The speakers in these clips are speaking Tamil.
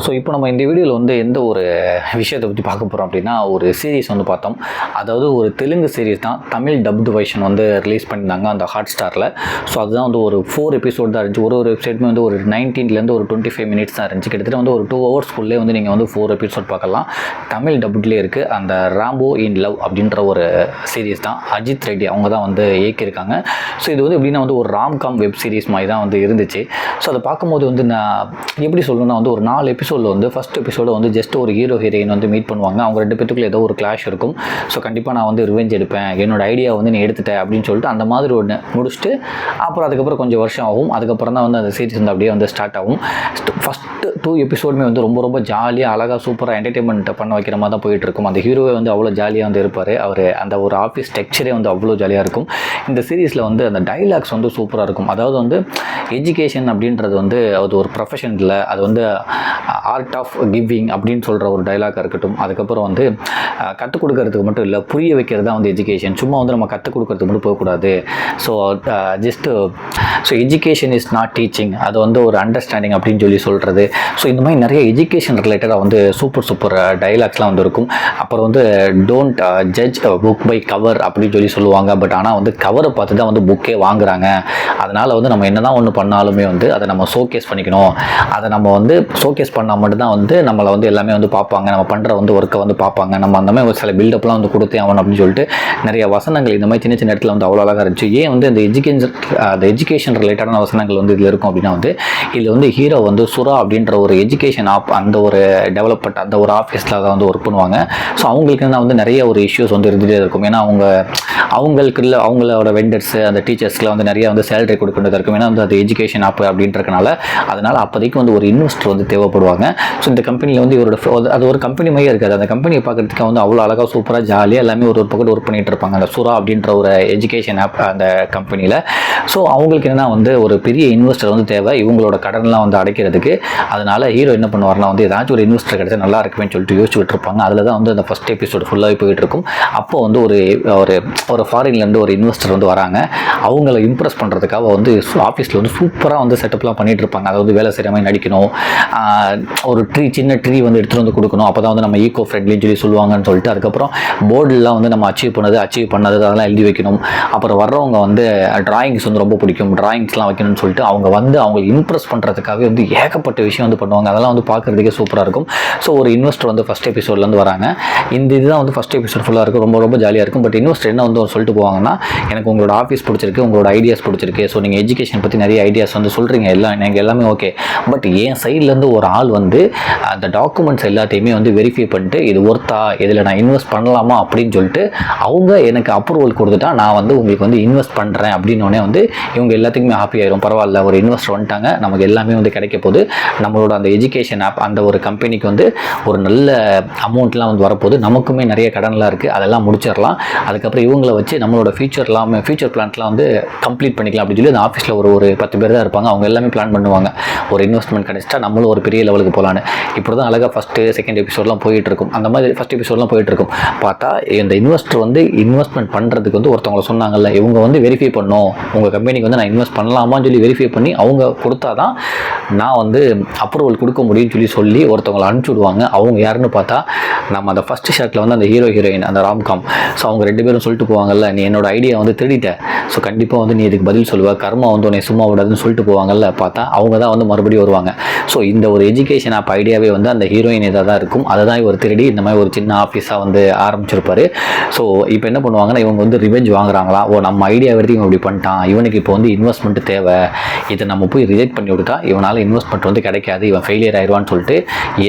ஸோ இப்போ நம்ம இந்த வீடியோவில் வந்து எந்த ஒரு விஷயத்தை பற்றி பார்க்க போகிறோம் அப்படின்னா, ஒரு சீரிஸ் வந்து பார்த்தோம். அதாவது ஒரு தெலுங்கு சீரிஸ் தான், தமிழ் டப்டு வெர்ஷன் வந்து ரிலீஸ் பண்ணியிருந்தாங்க அந்த ஹாட்ஸ்டாரில். ஸோ அதுதான் வந்து ஒரு 4 எபிசோட் தான் இருந்துச்சு. ஒரு எபிசோடுமே வந்து ஒரு 19லேருந்து ஒரு 25 மினிட்ஸ் தான் இருந்துச்சு. கிட்டத்தட்ட வந்து ஒரு 2 ஹவர்ஸ்க்குள்ளே வந்து நீங்கள் வந்து 4 எபிசோட் பார்க்கலாம். தமிழ் டப்ட்லேயே இருக்குது. அந்த ராம்போ இன் லவ் அப்படின்ற ஒரு சீரிஸ் தான். அஜித் ரெட்டி அவங்க தான் வந்து இயக்கியிருக்காங்க. ஸோ இது வந்து எப்படின்னா வந்து ஒரு ராம்காம் வெப் சீரிஸ் மாதிரி தான் வந்து இருந்துச்சு. ஸோ அதை பார்க்கும்போது வந்து நான் எப்படி சொல்லணும்னா வந்து ஒரு 4 எபிசோடில் வந்து ஃபஸ்ட் எபிசோடு வந்து ஜஸ்ட் ஒரு ஹீரோ ஹீரோயின் வந்து மீட் பண்ணுவாங்க. அவங்க 2 பேத்துக்குள்ள ஏதோ ஒரு கிளாஷ் இருக்கும். ஸோ கண்டிப்பாக நான் வந்து ரிவெஞ்ச் எடுப்பேன், என்னோட ஐடியா வந்து நீ எடுத்துட்டேன் அப்படின்னு சொல்லிட்டு அந்த மாதிரி ஒன்று முடிச்சுட்டு அப்புறம் அதுக்கப்புறம் கொஞ்சம் வருஷம் ஆகும். அதுக்கப்புறம் தான் வந்து அந்த சீரிஸ் வந்து அப்படியே வந்து ஸ்டார்ட் ஆகும். ஃபஸ்ட்டு 2 எபிசோடுமே வந்து ரொம்ப ரொம்ப ஜாலியாக அழகாக சூப்பராக என்டர்டெயின்மெண்ட் பண்ண வைக்கிற மாதிரி தான் போயிட்டுருக்கும். அந்த ஹீரோவே வந்து அவ்வளோ ஜாலியாக வந்து இருப்பார். அவர் அந்த ஒரு ஆஃபீஸ் ஸ்ட்ரக்சரே வந்து அவ்வளோ ஜாலியாக இருக்கும். இந்த சீரீஸில் வந்து அந்த டைலாக்ஸ் வந்து சூப்பராக இருக்கும். அதாவது வந்து எஜுகேஷன் அப்படின்றது வந்து அது ஒரு ப்ரொஃபஷன் இல்லை, அது வந்து ஆர்ட் ஆஃப் கிவிங் அப்படின்னு சொல்கிற ஒரு டைலாக்காக இருக்கட்டும். அதுக்கப்புறம் வந்து கற்றுக் கொடுக்கறதுக்கு மட்டும் இல்லை, புரிய வைக்கிறது தான் வந்து எஜுகேஷன். சும்மா வந்து நம்ம கற்றுக் கொடுக்கறதுக்கு மட்டும் போகக்கூடாது. So education is not teaching, அது வந்து ஒரு அண்டர்ஸ்டாண்டிங் அப்படின்னு சொல்லி சொல்கிறது. ஸோ இந்த மாதிரி நிறைய எஜுகேஷன் ரிலேட்டடாக வந்து சூப்பர் டைலாக்ஸ்லாம் வந்து இருக்கும். அப்புறம் வந்து don't judge book by cover அப்படின்னு சொல்லி சொல்லுவாங்க. பட் ஆனால் வந்து கவரை பார்த்து தான் வந்து புக்கே வாங்குறாங்க. அதனால் வந்து நம்ம என்ன தான் ஒன்று பண்ணாலுமே வந்து அதை நம்ம ஷோகேஸ் பண்ணிக்கணும். அதை நம்ம வந்து ஷோகேஸ் பண்ணால் மட்டும்தான் வந்து நம்மளை வந்து எல்லாமே வந்து பார்ப்பாங்க, நம்ம பண்ணுற வந்து ஒர்க்கை வந்து பார்ப்பாங்க. நம்ம அந்த மாதிரி ஒரு சில பில்டப்லாம் வந்து கொடுத்தே ஆகணும் அப்படின்னு சொல்லிட்டு நிறைய வசனங்கள் இந்த மாதிரி சின்ன சின்ன இடத்துல வந்து அவ்வளோ அழகாக இருந்துச்சு. ஏன் வந்து அந்த எஜுகேஷன் ரிலேட்டடான வசனங்கள் வந்து இதில் இருக்கும் அப்படின்னா வந்து இதில் வந்து ஹீரோ வந்து சுரா அப்படின்ற ஒரு எஜுகேஷன் அந்த ஒரு டெவலப்மெண்ட் அந்த ஒரு ஆஃபீஸில் அதை வந்து ஒர்க் பண்ணுவாங்க. ஸோ அவங்களுக்கு தான் வந்து நிறைய ஒரு இஷ்யூஸ் வந்து இருந்துகிட்டே இருக்கும். ஏன்னா அவங்களுக்கு இல்லை அவங்களோட வெண்டர்ஸு அந்த டீச்சர்ஸ்க்குலாம் வந்து நிறைய வந்து சேலரி கொடுக்க இருக்கும். ஏன்னா வந்து அது எஜுகேஷன் ஆப் அப்படின்றதுனால அதனால் அப்போதைக்கு வந்து ஒரு இன்வெஸ்டர் வந்து தேவைப்படுவாங்க. ஸோ இந்த கம்பெனியில் வந்து இவரோட அது ஒரு கம்பெனி மாதிரியே இருக்காது. அந்த கம்பெனியை பார்க்குறதுக்கு வந்து அவ்வளோ அழகாக சூப்பராக ஜாலியாக எல்லாமே ஒரு பக்கம் ஒர்க் பண்ணிகிட்டு இருப்பாங்க அந்த சுரா அப்படின்ற ஒரு எஜுகேஷன் ஆப் அந்த கம்பெனியில். ஸோ அவங்களுக்கு என்னென்னா வந்து ஒரு பெரிய இன்வெஸ்டர் வந்து தேவை இவங்களோட கடன்லாம் வந்து அடைக்கிறதுக்கு. அதனால் ஹீரோ என்ன பண்ணுவார்னா வந்து ஏதாச்சும் ஒரு இன்வெஸ்டர் கிடைச்சா நல்லா இருக்குமே சொல்லிட்டு யோசிச்சு விட்டுருப்பாங்க. அதில் தான் வந்து அந்த ஃபஸ்ட் எபிசோடு ஃபுல்லாகவே போயிட்டு இருக்கும். அப்போ வந்து ஒரு ஃபாரின்லேருந்து ஒரு இன்வெஸ்டர் வந்து வராங்க. அவங்கள இம்ப்ரெஸ் பண்ணுறதுக்காக வந்து ஆஃபீஸில் வந்து சூப்பராக வந்து செட்டப்லாம் பண்ணிகிட்டு இருப்பாங்க. அதாவது வேலை செய்கிற மாதிரி நடிக்கணும், ஒரு சின்ன ட்ரீ வந்து எடுத்துகிட்டு வந்து கொடுக்கணும், அப்போ தான் வந்து நம்ம ஈகோ ஃப்ரெண்ட்லின்னு சொல்லி சொல்லுவாங்கன்னு சொல்லிட்டு அதுக்கப்புறம் போர்டெலாம் வந்து நம்ம அச்சீவ் பண்ணது அதெல்லாம் எழுதி வைக்கணும். அப்புறம் வர்றவங்க வந்து டிராயிங்ஸ் வந்து ரொம்ப பிடிக்கும், டிராயிங்ஸ்லாம் வைக்கணும்னு சொல்லிட்டு அவங்களை இம்ப்ரெஸ் பண்ணுறதுக்காகவே வந்து ஏகப்பட்ட விஷயம் வந்து பண்ணுவாங்க. அதெல்லாம் வந்து பார்க்குறதுக்கே சூப்பராக இருக்கும். ஸோ ஒரு இன்வெஸ்டர் வந்து ஃபஸ்ட் எபிசோட்லேருந்து வராங்க. இதுதான் வந்து ஃபஸ்ட் எபிசோட் ஃபுல்லாக இருக்கும். ரொம்ப ரொம்ப ஜாலியாக இருக்கும். பட் இன்வெஸ்டர் என்ன வந்து சொல்லிட்டு போவாங்கன்னா, எனக்கு உங்களோட ஆஃபீஸ் பிடிச்சிருக்கு, உங்களோட ஐடியாஸ் பிடிச்சிருக்கு, ஸோ நீங்கள் எஜுகேஷன் பற்றி நிறைய ஐடியாஸ் வந்து சொல்கிறீங்க, நீங்கள் எல்லாமே ஓகே. பட் என் சைட்லேருந்து ஒரு ஆள் வந்து அந்த டாக்குமெண்ட்ஸ் எல்லாத்தையுமே வந்து வெரிஃபை பண்ணிட்டு இது ஒர்த்தா, இதில் நான் இன்வெஸ்ட் பண்ணலாமா அப்படின்னு சொல்லிட்டு அவங்க எனக்கு அப்ரூவல் கொடுத்துட்டா நான் வந்து உங்களுக்கு வந்து இன்வெஸ்ட் பண்ணுறேன் அப்படின்னோடனே வந்து இவங்க எல்லாத்துக்குமே ஹாப்பி ஆயிரும். பரவாயில்ல, ஒரு இன்வெஸ்டர் வந்துட்டாங்க, நமக்கு எல்லாமே வந்து கிடைக்க போகுது, நம்மளோட அந்த எஜுகேஷன் ஆப் அந்த ஒரு கம்பெனிக்கு வந்து ஒரு நல்ல அமௌண்ட்லாம் வந்து வரப்போகுது, நமக்குமே நிறைய கடன்லாம் இருக்குது, அதெல்லாம் முடிச்சிடலாம், அதுக்கப்புறம் இவங்களை வச்சு நம்மளோட ஃபியூச்சர் பிளான்ஸ்லாம் வந்து கம்ப்ளீட் பண்ணிக்கலாம் அப்படின்னு சொல்லி அந்த ஆஃபீஸில் ஒரு 10 பேர் தான் இருப்பாங்க. அவங்க எல்லாமே பிளான் பண்ணுவாங்க. ஒரு இன்வெஸ்ட்மெண்ட் கிடைச்சிட்டா நம்மளும் ஒரு பெரிய லெவலுக்கு போகலான்னு. இப்படி தான் அழகாக ஃபஸ்ட்டு செகண்ட் எபிசோட்லாம் போயிட்டு இருக்கும். அந்த மாதிரி ஃபஸ்ட் எபிசோட்லாம் போயிட்டு இருக்கும். பார்த்தா இந்த இன்வெஸ்டர் வந்து இன்வெஸ்ட்மெண்ட் பண்ணுறதுக்கு வந்து ஒருத்தவங்களை சொன்னாங்கல்ல, இவங்க வந்து வெரிஃபை பண்ணோம், உங்கள் கம்பெனிக்கு வந்து நான் இன்வெஸ்ட் பண்ணலாமான்னு சொல்லி வெரிஃபை பண்ணி அவங்க கொடுத்தா தான் நான் வந்து அப்ரூவல் கொடுக்க முடியும்னு சொல்லி ஒருத்தவங்களை அனுப்பிச்சி விடுவாங்க. அவங்க யாருன்னு பார்த்தா நம்ம அந்த ஃபஸ்ட்டு ஷாட்டில் வந்து அந்த ஹீரோயின் அந்த ராம்காம். ஸோ அவங்க 2 பேரும் சொல்லிட்டு போவாங்கல்ல, நீ என்னோட ஐடியா வந்து திருடிட்ட, ஸோ கண்டிப்பாக வந்து நீ இதுக்கு பதில் சொல்லுவ, கர்மா வந்து உன்னை சும்மா விடாதுன்னு சொல்லிட்டு போவாங்கல்ல. பார்த்தா அவங்க தான் வந்து மறுபடியும் வருவாங்க. ஸோ இந்த ஒரு எஜுகேஷன் ஆப் ஐடியாவே வந்து அந்த ஹீரோயின் இதாக தான் இருக்கும். அதை தான் இவர் திருடி இந்த மாதிரி ஒரு சின்ன ஆஃபீஸாக வந்து ஆரம்பிச்சிருப்பாரு. ஸோ இப்போ என்ன பண்ணுவாங்கன்னா, இவங்க வந்து ரிவெஞ்ச் வாங்குறாங்களா, நம்ம ஐடியா எடுத்து இவன் இப்படி பண்ணிட்டான், இவனுக்கு இப்போ வந்து இன்வெஸ்ட்மெண்ட் தேவை, இதை நம்ம போய் ரிஜெக்ட் பண்ணி விட்டுட்டா இவனால் இன்வெஸ்ட்மெண்ட் வந்து கிடைக்காது, இவன் ஃபெயிலியர் ஆயிடுவான்னு சொல்லிட்டு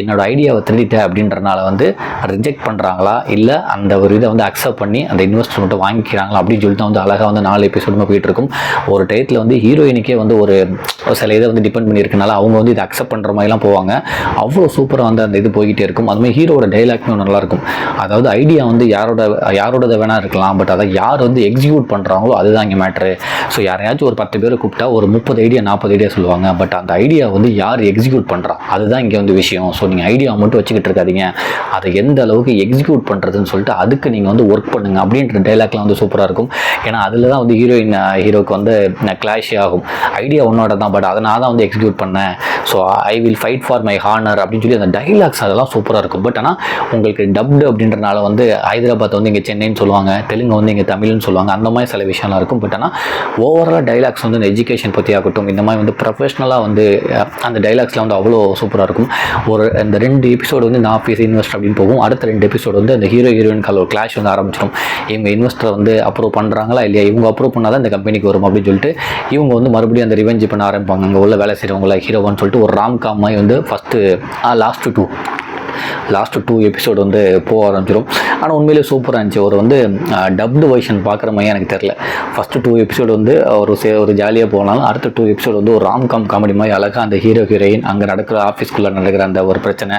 என்னோட ஐடியாவை திருடிட்ட அப்படின்றனால வந்து ரிஜெக்ட் பண்ணுறாங்களா, இல்லை அந்த ஒரு இதை வந்து அக்செப்ட் பண்ணி அந்த இன்வெஸ்ட்மெண்ட்டை வாங்கிக்கிறாங்களா அப்படின்னு சொல்லிட்டு வந்து அழகாக வந்து 4 எபிசோடுமே போயிட்டு இருக்கும். ஒரு டயத்தில் வந்து ஹீரோயினுக்கே வந்து ஒரு சில இதை வந்து டிபெண்ட் பண்ணியிருக்கனால அவங்க வந்து இதை அக்செப்ட் பண்ணுற மாதிரிலாம் போவாங்க. அவ்வளோ சூப்பராக வந்து அந்த இது போய்கிட்டே இருக்கும். அதுமாதிரி ஹீரோட டைலாக்மே நல்லாயிருக்கும். அதாவது ஐடியா வந்து யாரோட வேணா இருக்கலாம், பட் அதை யார் வந்து எக்ஸிக்யூட் பண்ணுறாங்களோ அதுதான் இங்கே மேட்ரு. ஸோ யாரையாச்சும் ஒரு 10 பேரை கூப்பிட்டா ஒரு 30 ஐடியா 40 ஐடியா சொல்லுவாங்க. பட் அந்த ஐடியா வந்து யார் எக்ஸிக்யூட் பண்ணுறா அதுதான் இங்கே வந்து விஷயம். ஸோ நீங்கள் ஐடியா மட்டும் வச்சுக்கிட்டு இருக்காதீங்க, அதை எந்த அளவுக்கு எக்ஸிக்யூட் பண்ணுறதுன்னு சொல்லிட்டு அதுக்கு நீங்கள் வந்து ஒர்க் பண்ணுங்க அப்படின்ற டைலாக்லாம் வந்து சூப்பராக இருக்கும். ஏன்னா அதில் தான் வந்து ஹீரோக்கு வந்து கிளாஷ் ஆகும். ஐடியா உன்னோட தான், பட் அதை நான் தான் வந்து எக்ஸிக்யூட் பண்ணேன், so I will fight for our my honour அப்படின்னு சொல்லி அந்த டைலாக்ஸ் அதெல்லாம் சூப்பராக இருக்கும். பட் ஆனால் உங்களுக்கு டப்டு அப்படின்றனால வந்து ஹைதராபாத் வந்து இங்கே சென்னைன்னு சொல்லுவாங்க, தெலுங்கு வந்து இங்கே தமிழ்னு சொல்லுவாங்க, அந்த மாதிரி சில விஷயம்லாம் இருக்கும். பட் ஆனால் ஓவரால் டைலாக்ஸ் வந்து இந்த எஜுகேஷன் பற்றி ஆகட்டும், இந்த மாதிரி வந்து ப்ரொஃபஷ்னலாக வந்து அந்த டைலாக்ஸ்லாம் வந்து அவ்வளோ சூப்பராக இருக்கும். இந்த 2 எபிசோடு வந்து இந்த ஆஃபீஸ் இன்வெஸ்டர் அப்படின்னு போகும். அடுத்த 2 எபிசோடு வந்து அந்த ஹீரோயின் கால ஒரு கிளாஷ் வந்து ஆரம்பிச்சிடும். இவங்க இன்வெஸ்டரை வந்து அப்ரூவ் பண்ணுறாங்களா இல்லையா, இவங்க அப்ரூவ் பண்ணால் தான் இந்த கம்பெனிக்கு வரும் அப்படின்னு சொல்லிட்டு இவங்க வந்து மறுபடியும் அந்த ரிவெஞ்ச் பண்ண ஆரம்பிப்பாங்க. அங்கே உள்ள வேலை செய்கிறவங்கள ஹீரோவான்னு சொல்லிட்டு ஒரு ராம்காம் மாதிரி வந்து லாஸ்ட் 2 எபிசோடு வந்து போக ஆரம்பிச்சிடும். ஆனால் உண்மையிலே சூப்பராக இருந்துச்சு. ஒரு வந்து டப்டு வெர்ஷன் பார்க்குற மாதிரி எனக்கு தெரில. ஃபஸ்ட்டு 2 எபிசோடு வந்து ஒரு ஜாலியாக போனாலும் அடுத்த 2 எபிசோடு வந்து ஒரு ராம்காம் காமெடி மாதிரி அழகாக அந்த ஹீரோயின் அங்கே நடக்கிற ஆஃபீஸ்க்குள்ளே நடக்கிற அந்த ஒரு பிரச்சனை,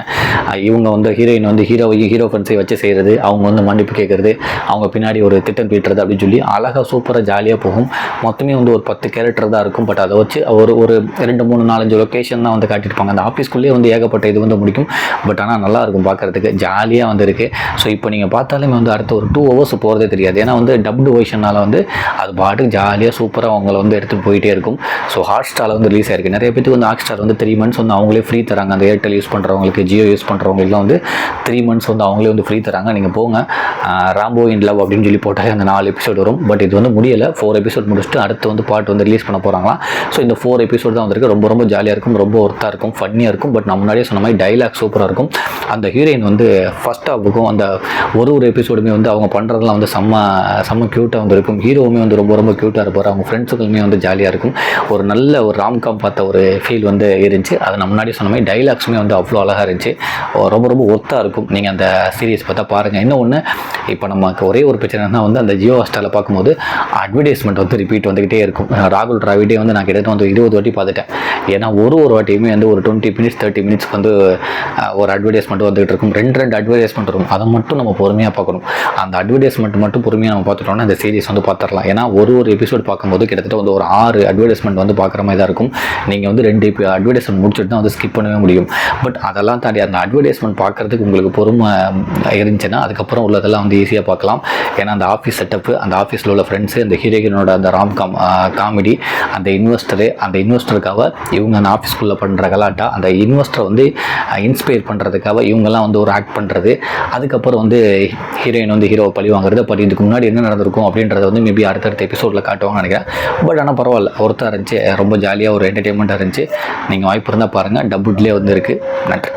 இவங்க வந்து ஹீரோயின் வந்து ஹீரோ ஃப்ரெண்ட்ஸை வச்சு செய்கிறது, அவங்க வந்து மன்னிப்பு கேட்குறது, அவங்க பின்னாடி ஒரு திட்டம் தீட்டுறது அப்படின்னு சொல்லி அழகாக சூப்பராக ஜாலியாக போகும். மொத்தமே வந்து ஒரு 10 கேரக்டர் தான் இருக்கும். பட் அதை வச்சு ஒரு 2 3 4 5 லொக்கேஷன் தான் வந்து காட்டியிருப்பாங்க. அந்த ஆஃபீஸ்க்குள்ளேயே வந்து ஏகப்பட்ட இது வந்து முடிக்கும். பட் ஆனால் நல்லா இருக்கும் பார்க்குறதுக்கு, ஜாலியாக வந்து இருக்குது. ஸோ இப்போ நீங்கள் பார்த்தாலுமே வந்து அடுத்த ஒரு 2 ஹவர்ஸ் போகிறதே தெரியாது. ஏன்னா வந்து டப்டு வெர்ஷனால் வந்து அது பாட்டுக்கு ஜாலியாக சூப்பராக அவங்கள வந்து எடுத்துகிட்டு போயிட்டே இருக்கும். ஸோ ஹாட்ஸ்டாரில் வந்து ரிலீஸ் ஆயிருக்கு. நிறைய பேருக்கு வந்து ஹாட்ஸ்டார் வந்து 3 months வந்து அவங்களே ஃப்ரீ தராங்க. அந்த ஏர்டெல் யூஸ் பண்ணுறவங்களுக்கு, ஜியோ யூஸ் பண்ணுறவங்களுக்குலாம் வந்து 3 months வந்து அவங்களே வந்து ஃப்ரீ தராங்க. நீங்கள் போங்க, ராம்போ இன் லவ் அப்படின்னு சொல்லி போட்டாலே அந்த 4 எபிசோடு வரும். பட் இது வந்து முடியலை, 4 எபிசோட் முடிச்சுட்டு அடுத்து வந்து பார்ட் வந்து ரிலீஸ் பண்ண போகிறாங்களா. ஸோ இந்த 4 எபிசோட் தான் வந்திருக்கு. ரொம்ப ரொம்ப ஜாலியாக இருக்கும், ரொம்ப ஒர்த்தாக இருக்கும், ஃபன்னியாக இருக்கும். பட் நான் முன்னாடியே சொன்ன மாதிரி டைலாக் சூப்பராக இருக்கும். அந்த ஹீரோயின் வந்து ஃபர்ஸ்ட் ஹாஃபுக்கும் அந்த ஒரு எபிசோடுமே வந்து அவங்க பண்ணுறதுலாம் வந்து செம்ம க்யூட்டாக வந்து இருக்கும். ஹீரோவுமே வந்து ரொம்ப ரொம்ப க்யூட்டாக இருப்பார். அவங்க ஃப்ரெண்ட்ஸுக்குமே வந்து ஜாலியாக இருக்கும். ஒரு நல்ல ஒரு ராம்காம் பார்த்த ஒரு ஃபீல் வந்து இருந்துச்சு. அதை நான் முன்னாடி சொன்ன மாதிரி டைலாக்ஸுமே வந்து அவ்வளோ அழகாக இருந்துச்சு. ரொம்ப ரொம்ப ஒர்த்தாக இருக்கும். நீங்கள் அந்த சீரீஸ் பார்த்தா பாருங்கள். இன்னொன்று, இப்போ நமக்கு ஒரே ஒரு பிரச்சனைனா வந்து அந்த ஜியோ ஹாட்ஸ்டாரில் பார்க்கும்போது அட்வர்டைஸ்மெண்ட் வந்து ரிப்பீட் வந்துக்கிட்டே இருக்கும். ராகுல் டிராவிடே வந்து நான் கிட்டத்தட்ட வந்து 20 வாட்டி பார்த்துட்டேன். ஏன்னா ஒரு வாட்டியுமே வந்து ஒரு 20 minutes 30 minutes வந்து ஒரு அட்வர்டைஸ்மெண்ட் வந்துகிட்டு இருக்கும். 2 அட்வர்டைஸ்மெண்ட் இருக்கும். அதை மட்டும் நம்ம பொறுமையாக பார்க்கணும். அந்த அட்வர்டைஸ்மெண்ட் மட்டும் பொறுமையாக நம்ம பார்த்துட்டோம்னா இந்த சீரிஸ் வந்து பார்த்துடலாம். ஏன்னா ஒரு எபிசோட் பார்க்கும்போது கிட்டத்தட்ட வந்து ஒரு 6 அட்வர்டைஸ்மெண்ட் வந்து பார்க்குற மாதிரி தான் இருக்கும். நீங்கள் வந்து 2 அட்வர்டைஸ்மெண்ட் முடிச்சுட்டு தான் வந்து ஸ்கிப் பண்ணவே முடியும். பட் அதெல்லாம் தாண்டி அந்த அட்வர்டைஸ்மெண்ட் பார்க்குறதுக்கு உங்களுக்கு பொறுமை இருந்துச்சுன்னா அதுக்கப்புறம் உள்ளதெல்லாம் வந்து ஈஸியாக பார்க்கலாம். ஏன்னா அந்த ஆஃபீஸ் செட்டப்பு, அந்த ஆஃபீஸில் உள்ள ஃப்ரெண்ட்ஸு, அந்த ஹீரோயினோட அந்த காமெடி, அந்த இன்வெஸ்டருக்காக இவங்க அந்த ஆஃபீஸ்க்குள்ளே பண்ணுற கலாட்டா, அந்த இன்வெஸ்டரை வந்து இன்ஸ்பயர் பண்ணுறதுக்காக இவங்கெல்லாம் வந்து ஒரு ஆக்ட் பண்ணுறது, அதுக்கப்புறம் வந்து ஹீரோயின் வந்து ஹீரோவை பழி வாங்குறது. பட் இதுக்கு முன்னாடி என்ன நடந்திருக்கும் அப்படின்றத வந்து மேபி அடுத்தடுத்த எபிசோடில் காட்டுவாங்கன்னு நினைக்கிறேன். பட் ஆனால் பரவாயில்ல, ஒருத்தா இருந்துச்சு, ரொம்ப ஜாலியாக ஒரு என்டர்டெயின்மெண்ட்டாக இருந்துச்சு. நீங்கள் வாய்ப்பு இருந்தால் பாருங்கள். டபுள்லேயே வந்து இருக்குது. நன்றி.